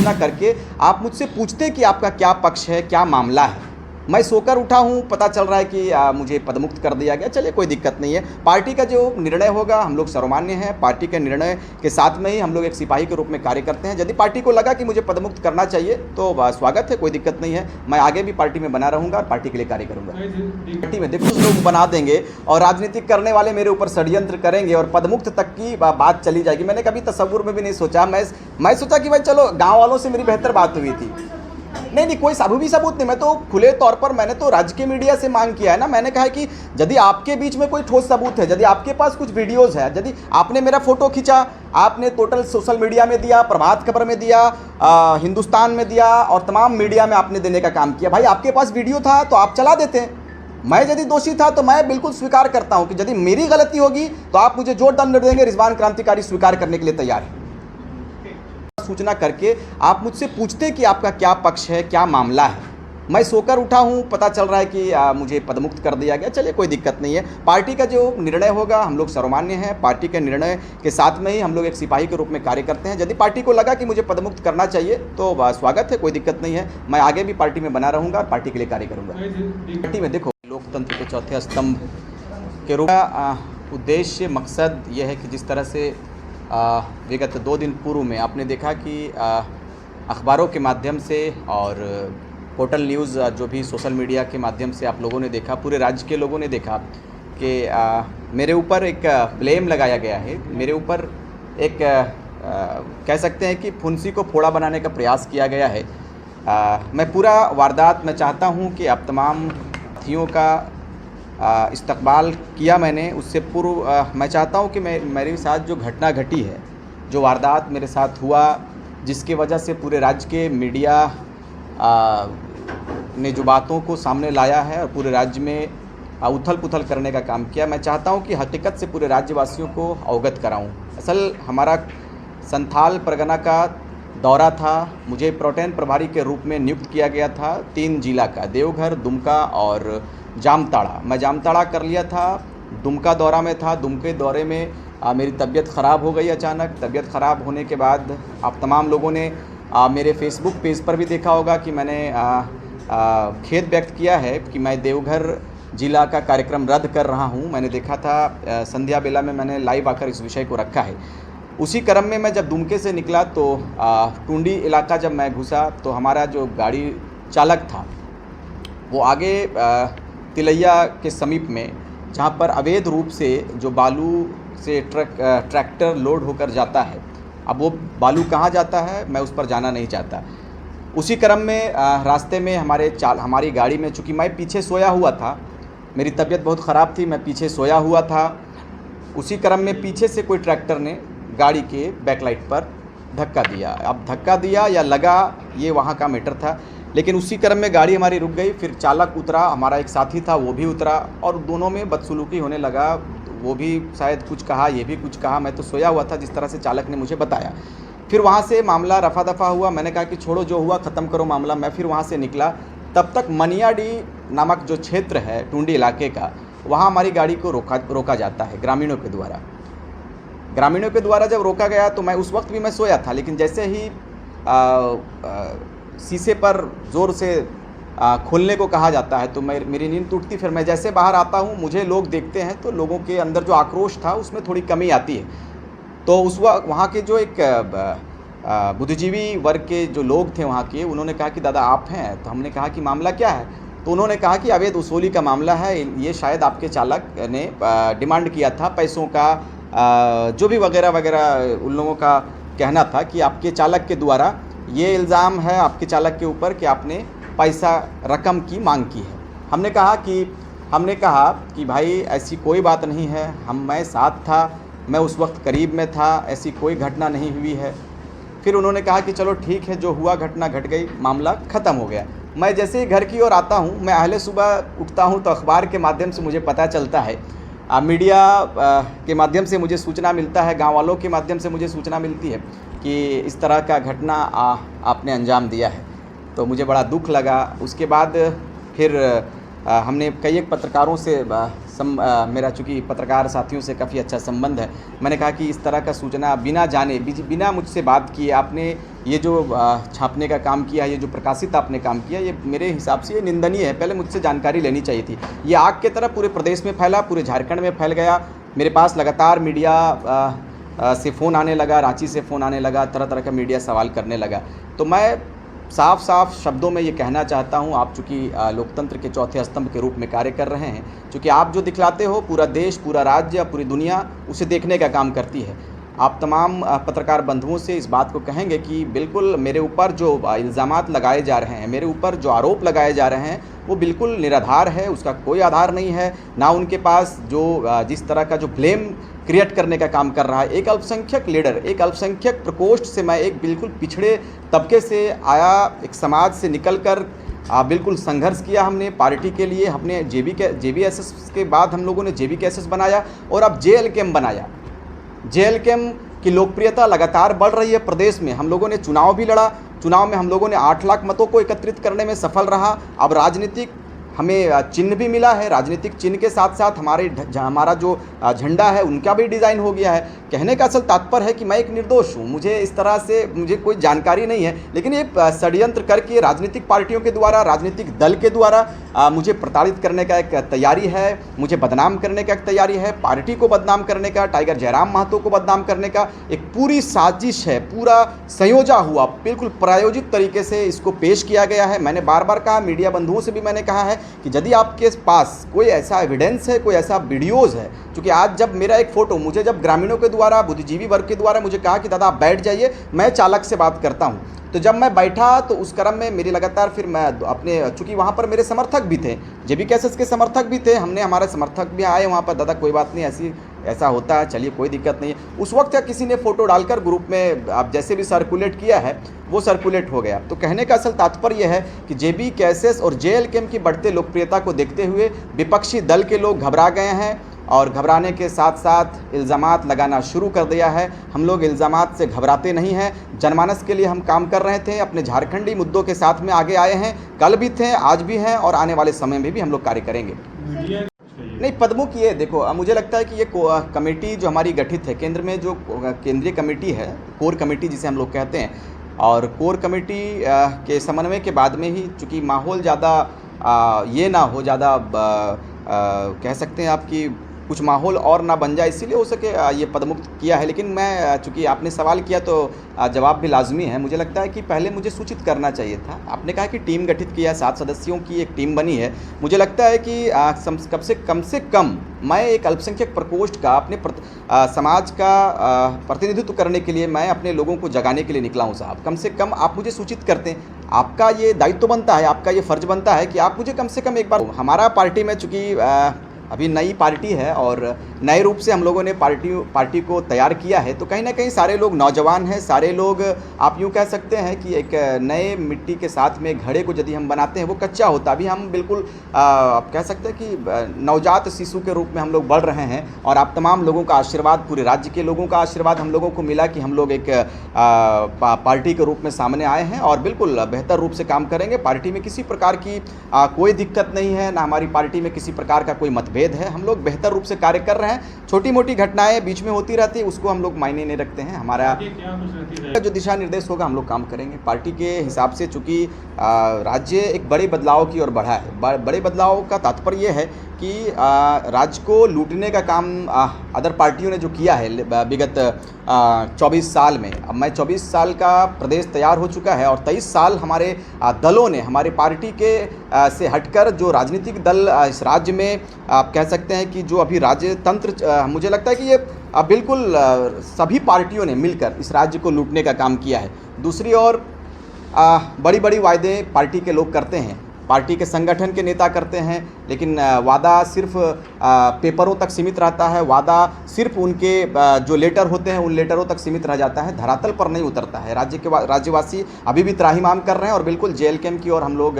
सूचना करके आप मुझसे पूछते कि आपका क्या पक्ष है, क्या मामला है। मैं सोकर उठा हूँ, पता चल रहा है कि मुझे पदमुक्त कर दिया गया। चलिए कोई दिक्कत नहीं है, पार्टी का जो निर्णय होगा हम लोग सर्वमान्य हैं। पार्टी के निर्णय के साथ में ही हम लोग एक सिपाही के रूप में कार्य करते हैं। यदि पार्टी को लगा कि मुझे पदमुक्त करना चाहिए तो स्वागत है, कोई दिक्कत नहीं है। मैं आगे भी पार्टी में बना रहूँगा और पार्टी के लिए कार्य करूँगा। पार्टी में देखो लोग बना देंगे और राजनीतिक करने वाले मेरे ऊपर षड्यंत्र करेंगे और पदमुक्त तक की बात चली जाएगी। मैंने कभी तसव्वुर में भी नहीं सोचा। मैं सोचा कि भाई चलो गाँव वालों से मेरी बेहतर बात हुई थी। नहीं, कोई भी सबूत नहीं। मैं तो खुले तौर पर मैंने तो राज्य के मीडिया से मांग किया है ना। मैंने कहा है कि यदि आपके बीच में कोई ठोस सबूत है, यदि आपके पास कुछ वीडियोज़ है, यदि आपने मेरा फोटो खींचा, आपने टोटल सोशल मीडिया में दिया, प्रभात खबर में दिया, हिंदुस्तान में दिया और तमाम मीडिया में आपने देने का काम किया। भाई आपके पास वीडियो था तो आप चला देते हैं। मैं यदि दोषी था तो मैं बिल्कुल स्वीकार करता हूँ कि यदि मेरी गलती होगी तो आप मुझे जोर दंड देंगे। रिजवान क्रांतिकारी स्वीकार करने के लिए तैयार है। सूचना करके आप मुझसे पूछते कि आपका क्या पक्ष है, क्या मामला है। मैं सोकर उठा हूँ, पता चल रहा है कि मुझे पदमुक्त कर दिया गया। चलिए कोई दिक्कत नहीं है, पार्टी का जो निर्णय होगा हम लोग सर्वमान्य हैं। पार्टी के निर्णय के साथ में ही हम लोग एक सिपाही के रूप में कार्य करते हैं। यदि पार्टी को लगा कि मुझे पदमुक्त करना चाहिए तो स्वागत है, कोई दिक्कत नहीं है। मैं आगे भी पार्टी में बना रहूँगा और पार्टी के लिए कार्य करूँगा। पार्टी में देखो, लोकतंत्र के चौथे स्तंभ के रूप में उद्देश्य मकसद ये है कि जिस तरह से विगत 2 दिन पूर्व में आपने देखा कि अखबारों के माध्यम से और पोर्टल न्यूज़ जो भी सोशल मीडिया के माध्यम से आप लोगों ने देखा, पूरे राज्य के लोगों ने देखा कि मेरे ऊपर एक ब्लेम लगाया गया है। मेरे ऊपर एक कह सकते हैं कि फुंसी को फोड़ा बनाने का प्रयास किया गया है। मैं पूरा वारदात मैं चाहता हूं कि आप तमाम साथियों का इस्तकबाल किया मैंने। उससे पूर्व मैं चाहता हूं कि मेरे साथ जो घटना घटी है, जो वारदात मेरे साथ हुआ, जिसके वजह से पूरे राज्य के मीडिया ने जो बातों को सामने लाया है और पूरे राज्य में उथल पुथल करने का काम किया, मैं चाहता हूं कि हकीकत से पूरे राज्यवासियों को अवगत कराऊं। असल हमारा संथाल परगना का दौरा था। मुझे प्रोटेन प्रभारी के रूप में नियुक्त किया गया था 3 जिला का, देवघर, दुमका और जामताड़ा। मैं जामताड़ा कर लिया था, दुमका दौरा में था। दुमके दौरे में मेरी तबीयत ख़राब हो गई अचानक। तबीयत ख़राब होने के बाद आप तमाम लोगों ने मेरे फेसबुक पेज पर भी देखा होगा कि मैंने खेद व्यक्त किया है कि मैं देवघर जिला का कार्यक्रम रद्द कर रहा हूं। मैंने देखा था संध्या बेला में मैंने लाइव आकर इस विषय को रखा है। उसी क्रम में मैं जब दुमके से निकला तो टुंडी इलाका जब मैं घुसा तो हमारा जो गाड़ी चालक था वो आगे तिलैया के समीप में, जहाँ पर अवैध रूप से जो बालू से ट्रैक्टर लोड होकर जाता है, अब वो बालू कहाँ जाता है मैं उस पर जाना नहीं चाहता। उसी क्रम में रास्ते में हमारी गाड़ी में, चूँकि मैं पीछे सोया हुआ था, मेरी तबीयत बहुत ख़राब थी, मैं पीछे सोया हुआ था। उसी क्रम में पीछे से कोई ट्रैक्टर ने गाड़ी के बैकलाइट पर धक्का दिया। अब धक्का दिया या लगा ये वहाँ का मैटर था, लेकिन उसी क्रम में गाड़ी हमारी रुक गई। फिर चालक उतरा, हमारा एक साथी था वो भी उतरा और दोनों में बदसलूकी होने लगा। वो भी शायद कुछ कहा, ये भी कुछ कहा। मैं तो सोया हुआ था जिस तरह से चालक ने मुझे बताया। फिर वहाँ से मामला रफा दफा हुआ। मैंने कहा कि छोड़ो, जो हुआ ख़त्म करो मामला। मैं फिर वहाँ से निकला। तब तक मनियाडी नामक जो क्षेत्र है टुंडी इलाके का, वहाँ हमारी गाड़ी को रोका जाता है ग्रामीणों के द्वारा। ग्रामीणों के द्वारा जब रोका गया तो मैं उस वक्त भी मैं सोया था, लेकिन जैसे ही शीशे पर ज़ोर से खोलने को कहा जाता है तो मेरी नींद टूटती। फिर मैं जैसे बाहर आता हूँ, मुझे लोग देखते हैं तो लोगों के अंदर जो आक्रोश था उसमें थोड़ी कमी आती है। तो उस वक्त वहाँ के जो एक बुद्धिजीवी वर्ग के जो लोग थे वहाँ के, उन्होंने कहा कि दादा आप हैं। तो हमने कहा कि मामला क्या है? तो उन्होंने कहा कि अवैध वसूली का मामला है, ये शायद आपके चालक ने डिमांड किया था पैसों का, जो भी वगैरह वगैरह उन लोगों का कहना था कि आपके चालक के द्वारा ये इल्ज़ाम है आपके चालक के ऊपर कि आपने पैसा रकम की मांग की है। हमने कहा कि भाई ऐसी कोई बात नहीं है, मैं साथ था, मैं उस वक्त करीब में था, ऐसी कोई घटना नहीं हुई है। फिर उन्होंने कहा कि चलो ठीक है, जो हुआ घटना घट गई, मामला ख़त्म हो गया। मैं जैसे ही घर की ओर आता हूँ, मैं अहले सुबह उठता हूँ तो अखबार के माध्यम से मुझे पता चलता है, मीडिया के माध्यम से मुझे सूचना मिलता है, गाँव वालों के माध्यम से मुझे सूचना मिलती है कि इस तरह का घटना आपने अंजाम दिया है। तो मुझे बड़ा दुख लगा। उसके बाद फिर हमने कई एक पत्रकारों से मेरा चूँकि पत्रकार साथियों से काफ़ी अच्छा संबंध है, मैंने कहा कि इस तरह का सूचना बिना जाने बिना मुझसे बात किए आपने ये जो छापने का काम किया, ये जो प्रकाशित आपने काम किया, ये मेरे हिसाब से ये निंदनीय है। पहले मुझसे जानकारी लेनी चाहिए थी। ये आग की तरह पूरे प्रदेश में फैला, पूरे झारखंड में फैल गया। मेरे पास लगातार मीडिया से फ़ोन आने लगा, रांची से फ़ोन आने लगा, तरह तरह का मीडिया सवाल करने लगा। तो मैं साफ साफ शब्दों में ये कहना चाहता हूँ, आप चूँकि लोकतंत्र के चौथे स्तंभ के रूप में कार्य कर रहे हैं, चूँकि आप जो दिखलाते हो पूरा देश, पूरा राज्य, पूरी दुनिया उसे देखने का काम करती है। आप तमाम पत्रकार बंधुओं से इस बात को कहेंगे कि बिल्कुल मेरे ऊपर जो इल्ज़ामात लगाए जा रहे हैं, मेरे ऊपर जो आरोप लगाए जा रहे हैं, वो बिल्कुल निराधार है, उसका कोई आधार नहीं है। ना उनके पास जो जिस तरह का जो ब्लेम क्रिएट करने का काम कर रहा है। एक अल्पसंख्यक लीडर, एक अल्पसंख्यक प्रकोष्ठ से मैं, एक बिल्कुल पिछड़े तबके से आया, एक समाज से निकलकर बिल्कुल संघर्ष किया हमने पार्टी के लिए। हमने JBKS के बाद हम लोगों ने JBKS बनाया और अब JLKM बनाया। JLKM की लोकप्रियता लगातार बढ़ रही है प्रदेश में। हम लोगों ने चुनाव भी लड़ा, चुनाव में हम लोगों ने 8 लाख मतों को एकत्रित करने में सफल रहा। अब राजनीतिक हमें चिन्ह भी मिला है, राजनीतिक चिन्ह के साथ साथ हमारा जो झंडा है उनका भी डिज़ाइन हो गया है। कहने का असल तात्पर्य है कि मैं एक निर्दोष हूँ, मुझे इस तरह से मुझे कोई जानकारी नहीं है, लेकिन ये षड्यंत्र करके राजनीतिक पार्टियों के द्वारा, राजनीतिक दल के द्वारा मुझे प्रताड़ित करने का एक तैयारी है, मुझे बदनाम करने का एक तैयारी है, पार्टी को बदनाम करने का, टाइगर जयराम महतो को बदनाम करने का एक पूरी साजिश है, पूरा संयोजा हुआ, बिल्कुल प्रायोजित तरीके से इसको पेश किया गया है। मैंने बार बार कहा, मीडिया बंधुओं से भी मैंने कहा है कि यदि आपके पास कोई ऐसा एविडेंस है, कोई ऐसा वीडियोज़ है, क्योंकि आज जब मेरा एक फ़ोटो मुझे जब ग्रामीणों के द्वारा, बुद्धिजीवी वर्ग के द्वारा मुझे कहा कि दादा आप बैठ जाइए, मैं चालक से बात करता हूं, तो जब मैं बैठा तो उस क्रम में मेरी लगातार फिर मैं अपने, चूँकि वहाँ पर मेरे समर्थक भी थे, JBKS के समर्थक भी थे, हमारे समर्थक भी आए वहाँ पर, दादा कोई बात नहीं, ऐसा होता है, चलिए कोई दिक्कत नहीं है। उस वक्त किसी ने फ़ोटो डालकर ग्रुप में आप जैसे भी सर्कुलेट किया है वो सर्कुलेट हो गया। तो कहने का असल तात्पर्य यह है कि JBKS और JLKM की बढ़ते लोकप्रियता को देखते हुए विपक्षी दल के लोग घबरा गए हैं और घबराने के साथ साथ इल्ज़ामात लगाना शुरू कर दिया है। हम लोग इल्ज़ामात से घबराते नहीं हैं। जनमानस के लिए हम काम कर रहे थे, अपने झारखंडी मुद्दों के साथ में आगे आए हैं, कल भी थे, आज भी हैं और आने वाले समय में भी हम लोग कार्य करेंगे। नहीं, पदमुख ये देखो, मुझे लगता है कि ये कमेटी जो हमारी गठित है, केंद्र में जो केंद्रीय कमेटी है, कोर कमेटी जिसे हम लोग कहते हैं, और कोर कमेटी के समन्वय के बाद में ही, चूँकि माहौल ज़्यादा ये ना हो, ज़्यादा कह सकते हैं आपकी कुछ माहौल और ना बन जाए, इसीलिए हो सके ये पदमुक्त किया है। लेकिन मैं, चूँकि आपने सवाल किया तो जवाब भी लाजमी है। मुझे लगता है कि पहले मुझे सूचित करना चाहिए था। आपने कहा कि टीम गठित किया है, 7 सदस्यों की एक टीम बनी है। मुझे लगता है कि कम से कम मैं एक अल्पसंख्यक प्रकोष्ठ का, अपने समाज का प्रतिनिधित्व करने के लिए, मैं अपने लोगों को जगाने के लिए निकला हूँ साहब। कम से कम आप मुझे सूचित करते हैं, आपका ये दायित्व बनता है, आपका ये फ़र्ज़ बनता है कि आप मुझे कम से कम एक बार, हमारा पार्टी में चूँकि अभी नई पार्टी है और नए रूप से हम लोगों ने पार्टी को तैयार किया है, तो कहीं ना कहीं सारे लोग नौजवान हैं, सारे लोग आप यूँ कह सकते हैं कि एक नए मिट्टी के साथ में घड़े को यदि हम बनाते हैं वो कच्चा होता। अभी हम बिल्कुल आप कह सकते हैं कि नवजात शिशु के रूप में हम लोग बढ़ रहे हैं और आप तमाम लोगों का आशीर्वाद, पूरे राज्य के लोगों का आशीर्वाद हम लोगों को मिला कि हम लोग एक पार्टी के रूप में सामने आए हैं और बिल्कुल बेहतर रूप से काम करेंगे। पार्टी में किसी प्रकार की कोई दिक्कत नहीं है, ना हमारी पार्टी में किसी प्रकार का कोई भेद है। हम लोग बेहतर रूप से कार्य कर रहे हैं। छोटी मोटी घटनाएं बीच में होती रहती है, उसको हम लोग मायने नहीं रखते हैं। हमारा जो दिशा निर्देश होगा हम लोग काम करेंगे पार्टी के हिसाब से। चूँकि राज्य एक बड़े बदलाव की ओर बढ़ा है। बड़े बदलाव का तात्पर्य यह है कि राज्य को लूटने का काम अदर पार्टियों ने जो किया है विगत 24 साल में, अब मैं 24 साल का प्रदेश तैयार हो चुका है और 23 साल हमारे दलों ने, हमारे पार्टी के से हटकर जो राजनीतिक दल इस राज्य में आप कह सकते हैं कि जो अभी राज्य तंत्र, मुझे लगता है कि ये बिल्कुल सभी पार्टियों ने मिलकर इस राज्य को लूटने का काम किया है। दूसरी ओर बड़ी बड़ी वायदे पार्टी के लोग करते हैं, पार्टी के संगठन के नेता करते हैं, लेकिन वादा सिर्फ पेपरों तक सीमित रहता है। वादा सिर्फ उनके जो लेटर होते हैं उन लेटरों तक सीमित रह जाता है, धरातल पर नहीं उतरता है। राज्यवासी अभी भी त्राहिमाम कर रहे हैं और बिल्कुल JLKM की ओर हम लोग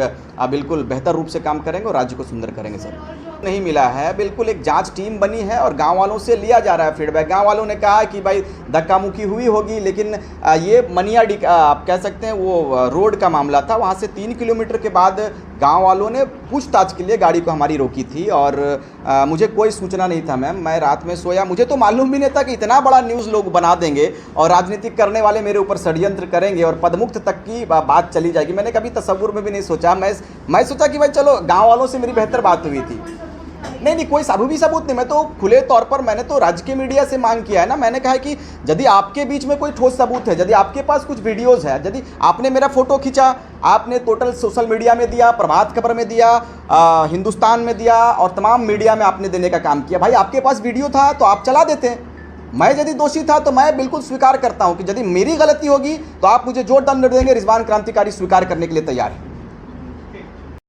बिल्कुल बेहतर रूप से काम करेंगे और राज्य को सुंदर करेंगे सर। नहीं मिला है, बिल्कुल एक जांच टीम बनी है और गांव वालों से लिया जा रहा है फीडबैक। गांव वालों ने कहा कि भाई धक्का मुक्की हुई होगी, लेकिन ये मनियाडी आप कह सकते हैं वो रोड का मामला था। वहाँ से 3 किलोमीटर के बाद गांव वालों ने पूछताछ के लिए गाड़ी को हमारी रोकी थी और मुझे कोई सूचना नहीं था मैम। मैं रात में सोया, मुझे तो मालूम भी नहीं था कि इतना बड़ा न्यूज़ लोग बना देंगे और राजनीतिक करने वाले मेरे ऊपर षड्यंत्र करेंगे और पदमुक्त तक की बात चली जाएगी। मैंने कभी तसव्वुर में भी नहीं सोचा। मैं सोचा कि भाई चलो गाँव वालों से मेरी बेहतर बात हुई थी। नहीं, कोई भी सबूत नहीं। मैं तो खुले तौर पर मैंने तो राज्य के मीडिया से मांग किया है ना। मैंने कहा है कि यदि आपके बीच में कोई ठोस सबूत है, यदि आपके पास कुछ वीडियोज़ है, यदि आपने मेरा फोटो खींचा, आपने टोटल सोशल मीडिया में दिया, प्रभात खबर में दिया, हिंदुस्तान में दिया और तमाम मीडिया में आपने देने का काम किया, भाई आपके पास वीडियो था तो आप चला देते। मैं यदि दोषी था तो मैं बिल्कुल स्वीकार करता हूं कि यदि मेरी गलती होगी तो आप मुझे जो दंड देंगे, रिजवान क्रांतिकारी स्वीकार करने के लिए तैयार है।